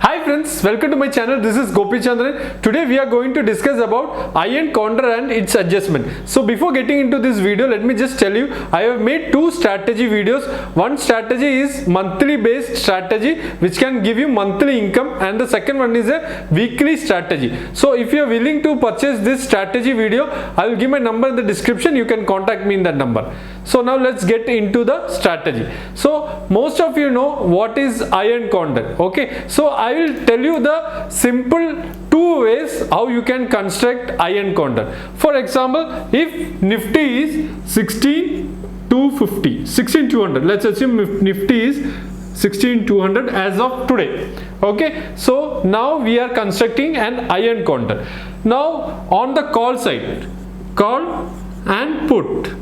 Hi friends, welcome to my channel. This is Gopi Chandran. Today we are going to discuss about iron Condor and its adjustment. So before getting into this video, let me just tell you, I have made two strategy videos. One strategy is monthly based strategy which can give you monthly income, and the second one is a weekly strategy. So if you are willing to purchase this strategy video, I will give my number in the description. You can contact me in that number. So now let's get into the strategy. So most of you know what is iron Condor. Okay, so I will tell you the simple two ways how you can construct iron Condor. For example, if Nifty is 16,200, let's assume if Nifty is 16,200 as of today. Okay, so now we are constructing an iron Condor. Now on the call side, call and put.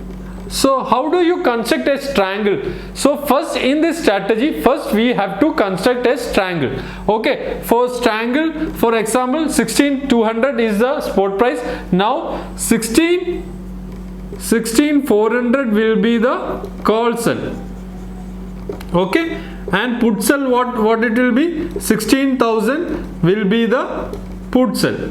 So how do you construct a triangle? So first in this strategy, first we have to construct a triangle. Okay, for triangle, for example, 16,200 is the spot price. Now 16,400 will be the call sell. Okay, and put sell, what it will be? 16,000 will be the put sell.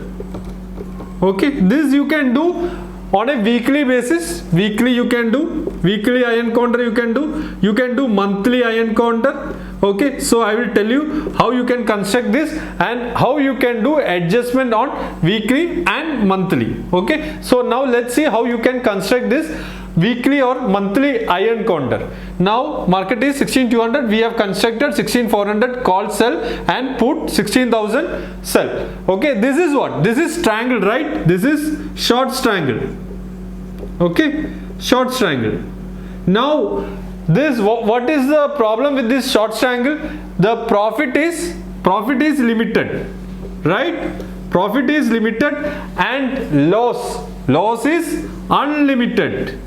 Okay, this you can do on a weekly basis. Weekly you can do, weekly iron Condor you can do monthly iron Condor. Okay, so I will tell you how you can construct this and how you can do adjustment on weekly and monthly. Okay, so now let's see how you can construct this weekly or monthly iron Condor. Now market is 16,200, we have constructed 16,400 call sell and put 16,000 sell. Okay, this is what? This is triangle, right? This is short triangle. Okay, short triangle. Now this, what is the problem with this short triangle? The profit is limited, right? Profit is limited and loss is unlimited,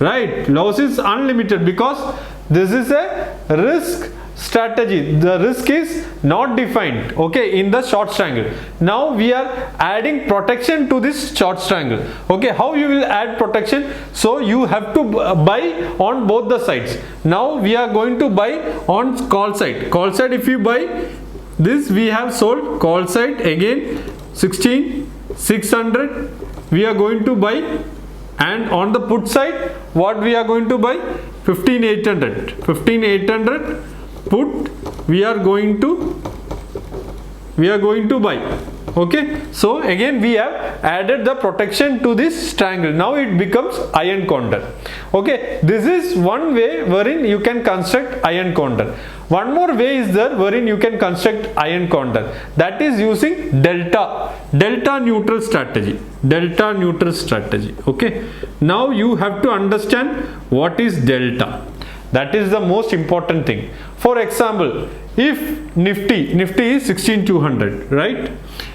right? Loss is unlimited because this is a risk strategy. The risk is not defined, okay, in the short triangle. Now we are adding protection to this short triangle. Okay, how you will add protection? So you have to buy on both the sides. Now we are going to buy on call side. Call side, if you buy this, we have sold call side again 16,600 we are going to buy, and on the put side what we are going to buy? 15,800 put we are going to buy. Okay, so again we have added the protection to this triangle. Now it becomes iron Condor. Okay, this is one way wherein you can construct iron Condor. One more way is there wherein you can construct iron Condor, that is using delta neutral strategy. Okay, now you have to understand what is delta. That is the most important thing. For example, if Nifty is 16,200, right?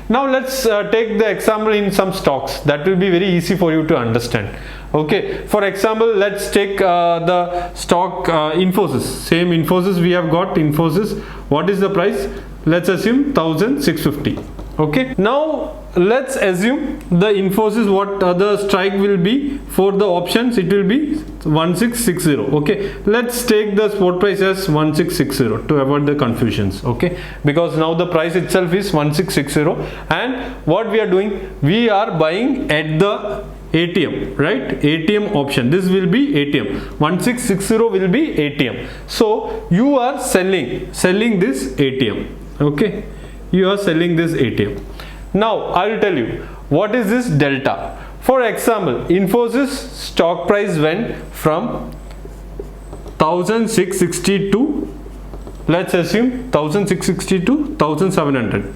Now let's take the example in some stocks. That will be very easy for you to understand. Okay, for example, let's take the stock Infosys. Same Infosys, we have got Infosys. What is the price? Let's assume 1,650. Okay, now let's assume the Infosys, what the strike will be for the options, it will be 1660. Okay, let's take the spot price as 1660 to avoid the confusions. Okay, because now the price itself is 1660, and what we are doing, we are buying at the ATM, right? ATM option. This will be ATM. 1660 will be ATM. So you are selling this ATM. Okay, you are selling this ATM. Now I will tell you what is this delta. For example, Infosys stock price went from 1,660 to, let's assume 1,660 to 1,700.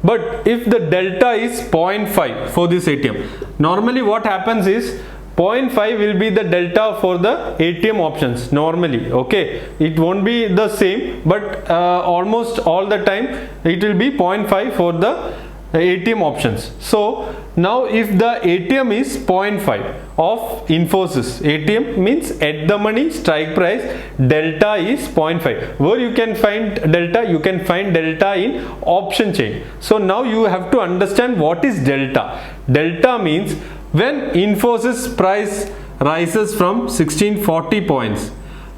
But if the delta is 0.5 for this ATM, normally what happens is 0.5 will be the delta for the ATM options normally. Okay, it won't be the same, but almost all the time it will be 0.5 for the ATM options. So now if the ATM is 0.5 of Infosys, ATM means at the money strike price, delta is 0.5. Where you can find delta? You can find delta in option chain. So now you have to understand what is delta. Delta means when Infosys price rises from 1640 points,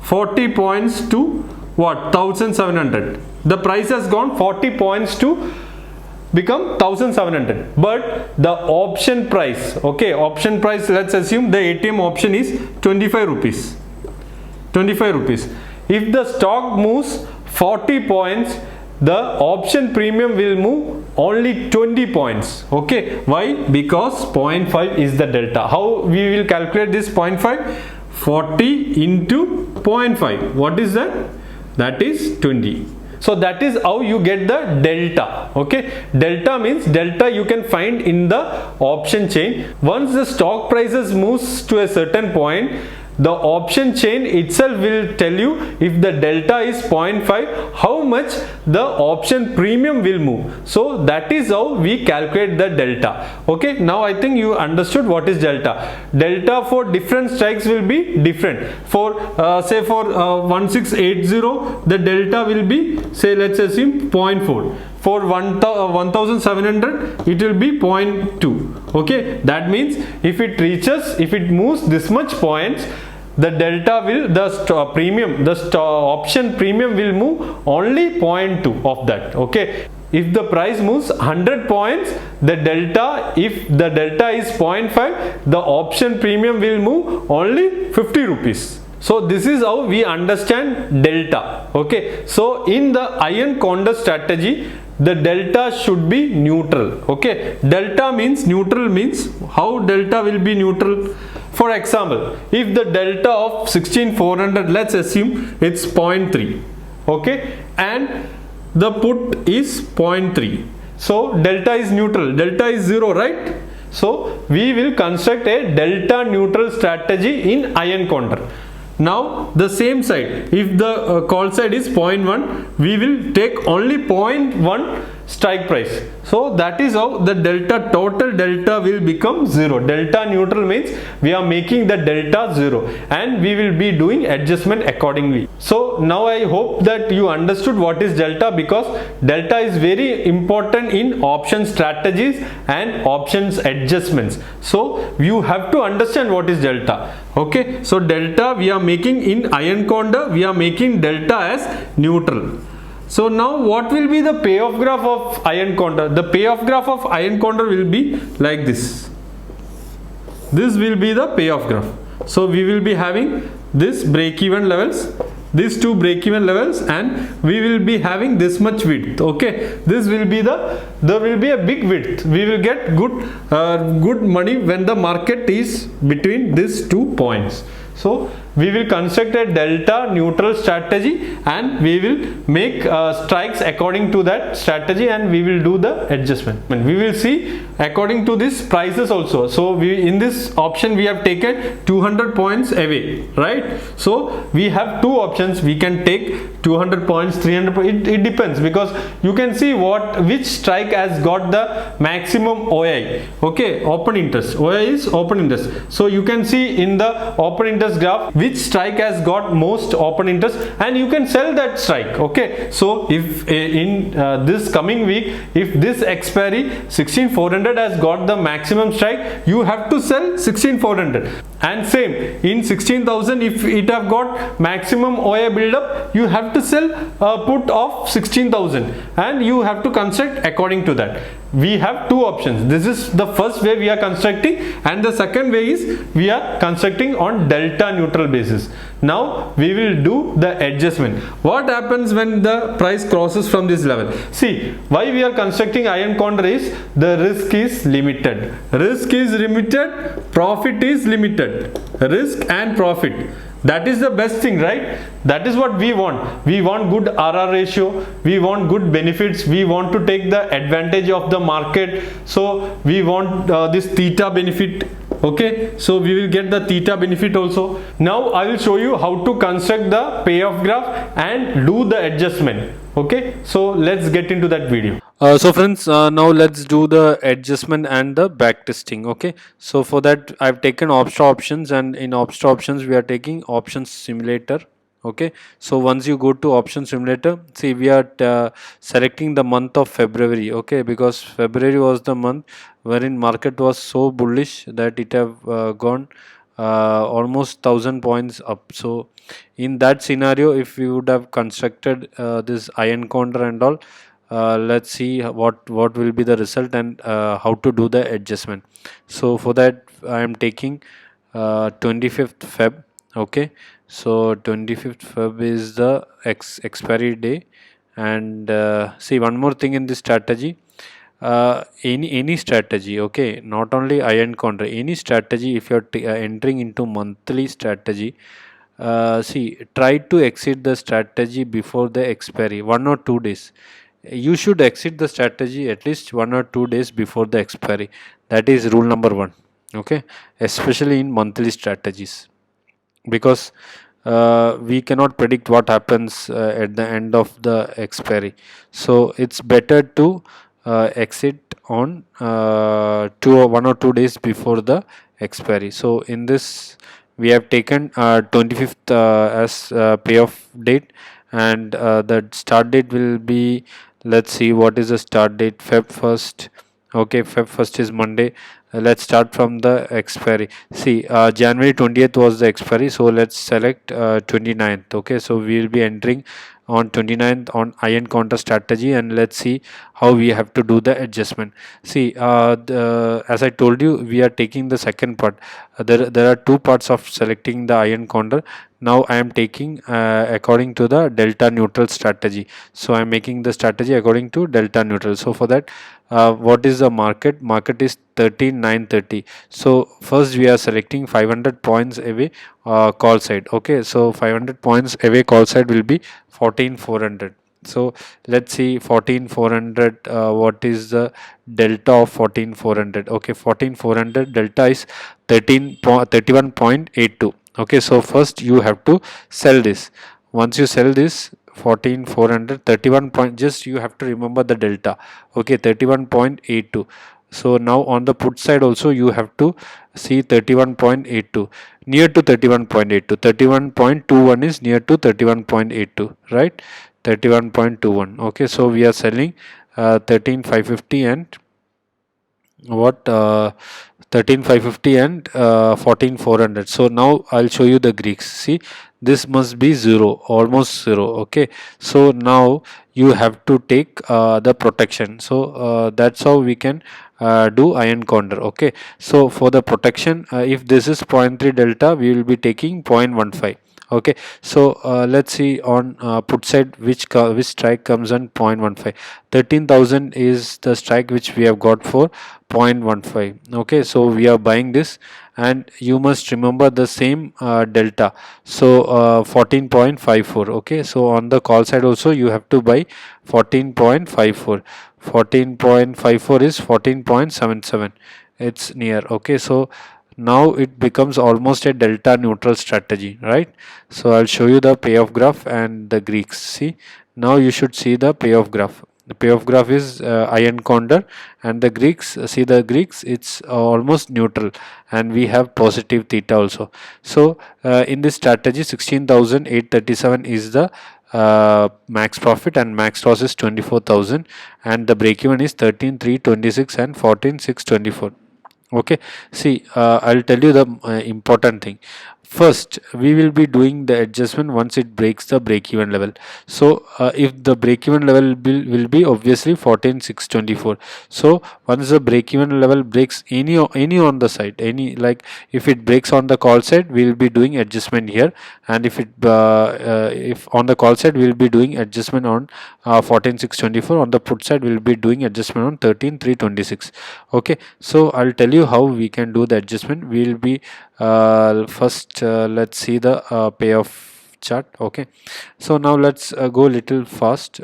40 points to what, 1700. The price has gone 40 points to become 1700, but the option price, okay, option price, let's assume the ATM option is 25 rupees. 25 rupees. If the stock moves 40 points, the option premium will move only 20 points. Okay, why? Because 0.5 is the delta. How we will calculate this 0.5? 40 into 0.5. What is that? That is 20. So that is how you get the delta. Okay, delta means delta you can find in the option chain. Once the stock prices moves to a certain point, the option chain itself will tell you if the delta is 0.5, how much the option premium will move. So that is how we calculate the delta. Okay, now I think you understood what is delta. Delta for different strikes will be different. For say for 1680, the delta will be, say, let's assume 0.4. For 1700, it will be 0.2. Okay, that means if it reaches, if it moves this much points, the delta will, the premium, the option premium will move only 0.2 of that. Okay, if the price moves 100 points, the delta, if the delta is 0.5, the option premium will move only 50 rupees. So this is how we understand delta. Okay, so in the iron condor strategy, the delta should be neutral. Okay, delta means, neutral means, how delta will be neutral? For example, if the delta of 16400, let's assume it's 0.3. Okay, and the put is 0.3. So delta is neutral, delta is 0, right? So we will construct a delta neutral strategy in iron condor. Now the same side, if the call side is 0.1, we will take only 0.1 strike price. So that is how the delta, total delta will become 0. Delta neutral means we are making the delta 0 and we will be doing adjustment accordingly. So now I hope that you understood what is delta, because delta is very important in option strategies and options adjustments. So you have to understand what is delta. Okay, so delta we are making in iron condor, we are making delta as neutral. So now what will be the payoff graph of iron condor? The payoff graph of iron condor will be like this. This will be the payoff graph. So we will be having this break-even levels, these two break-even levels, and we will be having this much width. Okay, this will be the, there will be a big width. We will get good money when the market is between these 2 points. So we will construct a delta neutral strategy and we will make strikes according to that strategy, and we will do the adjustment. And we will see according to these prices also. So we, in this option we have taken 200 points away, right? So we have two options. We can take 200 points, 300 points. It depends, because you can see which strike has got the maximum OI. Okay, open interest. OI is open interest. So you can see in the open interest graph which strike has got most open interest, and you can sell that strike. Okay, so if in this coming week, if this expiry 16400 has got the maximum strike, you have to sell 16400, and same in 16000, if it have got maximum OI build up, you have to sell a put of 16000, and you have to construct according to that. We have two options. This is the first way we are constructing, and the second way is we are constructing on delta neutral basis. Now we will do the adjustment. What happens when the price crosses from this level? See, why we are constructing iron condor is the risk is limited. Risk is limited, profit is limited. Risk and profit. That is the best thing, right? That is what we want. We want good RR ratio. We want good benefits. We want to take the advantage of the market. So we want this theta benefit. Okay, so we will get the theta benefit also. Now I will show you how to construct the payoff graph and do the adjustment. Okay, so let's get into that video. So friends, now let's do the adjustment and the back testing. Okay, so for that I've taken Opsta options, and in Opsta options we are taking options simulator. Okay, so once you go to option simulator, see, we are selecting the month of February. Okay, because February was the month wherein market was so bullish that it have gone almost 1000 points up. So in that scenario, if we would have constructed this iron condor and all, let's see what will be the result and how to do the adjustment. So for that I am taking 25th Feb. Okay, so 25th Feb is the expiry day. And see, one more thing in this strategy, any strategy, okay, not only iron counter, any strategy, if you're entering into monthly strategy, see, try to exit the strategy before the expiry 1 or 2 days. You should exit the strategy at least 1 or 2 days before the expiry. That is rule number one. Okay, especially in monthly strategies, because we cannot predict what happens at the end of the expiry. So it's better to exit on 1 or 2 days before the expiry. So in this we have taken 25th as payoff date, and the start date will be, let's see what is the start date, Feb 1st. Okay, Feb 1st is Monday. Let's start from the expiry. See, January 20th was the expiry, so let's select 29th. Okay, so we will be entering on 29th on iron counter strategy, and let's see how we have to do the adjustment. See, as I told you, we are taking the second part. There are two parts of selecting the iron counter. Now I am taking according to the delta neutral strategy. So I am making the strategy according to delta neutral. So for that, what is the market is 13930. So first we are selecting 500 points away call side. Okay, so 500 points away call side will be 14400. So let's see 14400, what is the delta of 14400? Okay, 14400 delta is 31.82. Okay, so first you have to sell this. Once you sell this 14400, 31 point, just you have to remember the delta. Okay, 31.82. So now on the put side also you have to see 31.82, near to 31.82. 31.21 is near to 31.82, right? 31.21. Okay, so we are selling 13550 and what 13550 and 14400. So now I'll show you the Greeks. See, this must be zero, almost zero. Okay, so now you have to take the protection. So that's how we can do iron counter. Okay, so for the protection, if this is zero point 0.3 delta, we will be taking 0.15. Okay, so let's see on put side which strike comes on 0.15. 13,000 is the strike which we have got for 0.15. Okay, so we are buying this, and you must remember the same delta. So 14.54. Okay, so on the call side also you have to buy 14.54. 14.54 is 14.77. It's near. Okay, so now it becomes almost a delta neutral strategy, right? So I'll show you the payoff graph and the Greeks. See, now you should see the payoff graph. The payoff graph is iron condor, and the Greeks, see the Greeks, it's almost neutral, and we have positive theta also. So in this strategy 16,837 is the max profit, and max loss is 24,000, and the break even is 13,326 and 14,624. Okay, see, I'll tell you the important thing. First we will be doing the adjustment once it breaks the break even level. So if the break even level will be obviously 14,624. So once the break even level breaks any on the side, any, like if it breaks on the call side, we will be doing adjustment here, and if on the call side we will be doing adjustment on 14,624. On the put side we will be doing adjustment on 13,326. Okay, so I'll tell you how we can do the adjustment. We will be first let's see the payoff chart. Okay, so now let's go little fast.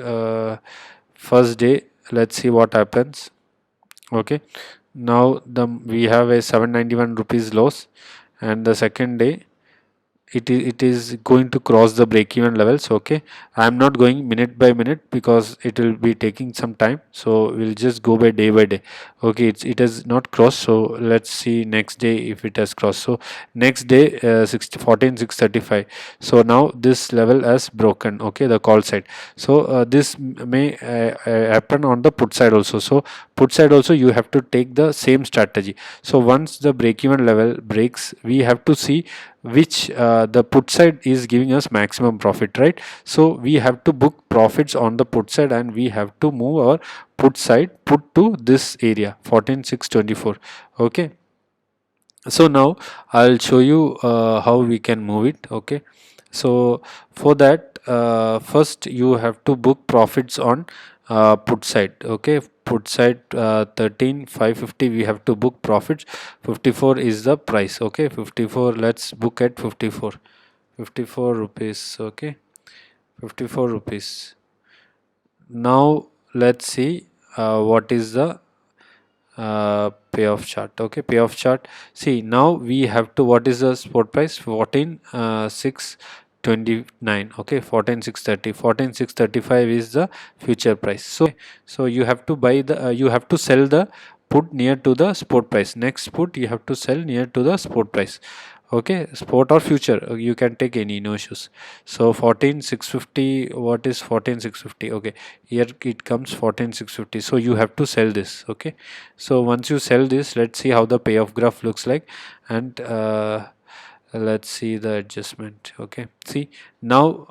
First day, let's see what happens. Okay, now we have a 791 rupees loss, and the second day it is going to cross the break even levels. Okay, I am not going minute by minute because it will be taking some time, so we'll just go by day. Okay, it has not crossed, so let's see next day if it has crossed. So next day 14,635. So now this level has broken, okay, the call side. So this may happen on the put side also. So put side also you have to take the same strategy. So once the break even level breaks, we have to see which the put side is giving us maximum profit, right? So we have to book profits on the put side, and we have to move our put to this area 14,624. Okay, so now I'll show you how we can move it. Okay, so for that first you have to book profits on put side. Okay, put side 13,550 we have to book profits. 54 is the price. Okay, 54, let's book at 54. 54 rupees. Okay, 54 rupees. Now let's see what is the payoff chart. Okay, payoff chart. See, now we have to, what is the spot price? 14,629. Okay, 14,630. 14,635 is the future price. So you have to buy the you have to sell the put near to the spot price. Next put you have to sell near to the spot price. Okay, spot or future, you can take any, no issues. So 14,650, what is 14,650? Okay, here it comes 14,650. So you have to sell this. Okay, so once you sell this, let's see how the payoff graph looks like. And let's see the adjustment. Okay, see, now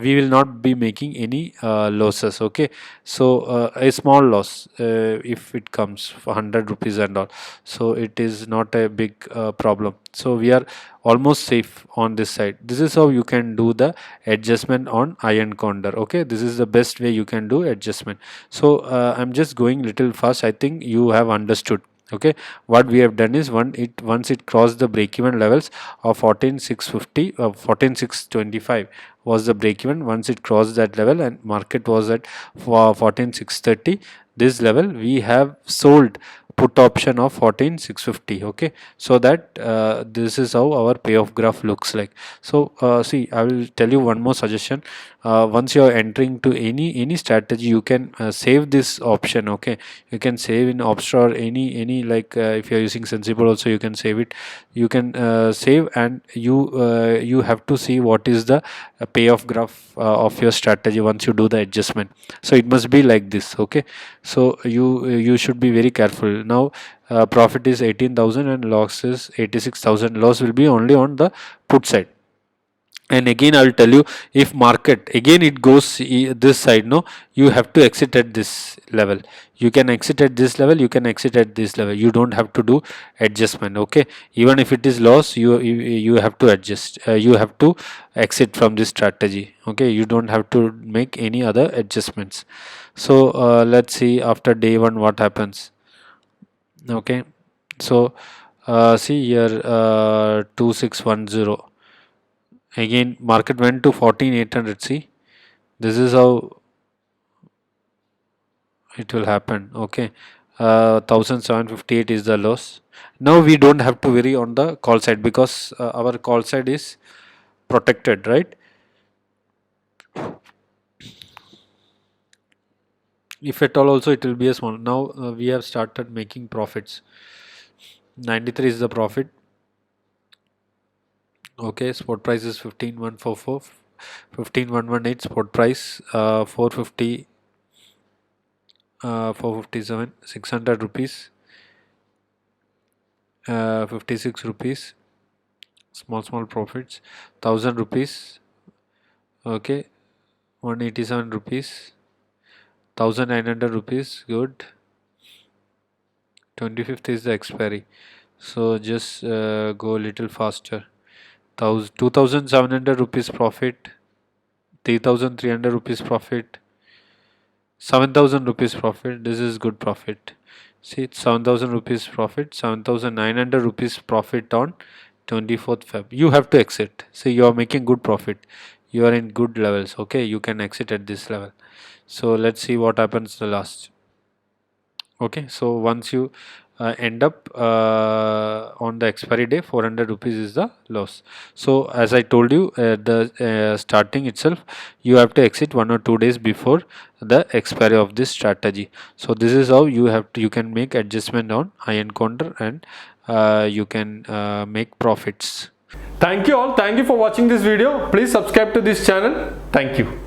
we will not be making any losses. Okay, so a small loss if it comes for 100 rupees and all, so it is not a big problem. So we are almost safe on this side. This is how you can do the adjustment on iron condor. Okay, this is the best way you can do adjustment. So I'm just going little fast. I think you have understood. Okay, what we have done is, once it crossed the break even levels of 14,650, 14,625 was the break even. Once it crossed that level and market was at 14,630, this level we have sold put option of 14,650. Okay, so that this is how our payoff graph looks like. So see, I will tell you one more suggestion. Once you are entering to any strategy, you can save this option. Okay, you can save in Opstra or any like if you are using Sensible also you can save it. You can save, and you have to see what is the payoff graph of your strategy once you do the adjustment. So it must be like this. Okay, so you should be very careful. Now profit is 18,000 and loss is 86,000. Loss will be only on the put side. And again I will tell you, if market again it goes this side, no, you have to exit at this level. You can exit at this level, you can exit at this level. You don't have to do adjustment. Okay, even if it is loss, you have to adjust. You have to exit from this strategy. Okay, you don't have to make any other adjustments. So let's see after day one what happens. Okay, so see here 2610. Again market went to 14,800. See, this is how it will happen. Okay, 1,758 is the loss. Now we don't have to worry on the call side because our call side is protected, right? If at all also it will be a small. Now we have started making profits. 93 is the profit. Okay, spot price is 15,144. 15,118 spot price. 450, 457, 600 rupees, 56 rupees, small profits, 1,000 rupees. Okay, 187 rupees, 1,900 rupees. Good. 25th is the expiry, so just go a little faster. 2,700 rupees profit, 3,300 rupees profit, 7,000 rupees profit. This is good profit. See, it's 7,000 rupees profit, 7,900 rupees profit on 24th Feb. You have to exit. See, you are making good profit. You are in good levels. Okay, you can exit at this level. So let's see what happens the last. Okay, so once you end up on the expiry day 400 rupees is the loss. So as I told you, the starting itself you have to exit 1 or 2 days before the expiry of this strategy. So this is how you can make adjustment on iron Condor, and you can make profits. Thank you all. Thank you for watching this video. Please subscribe to this channel. Thank you.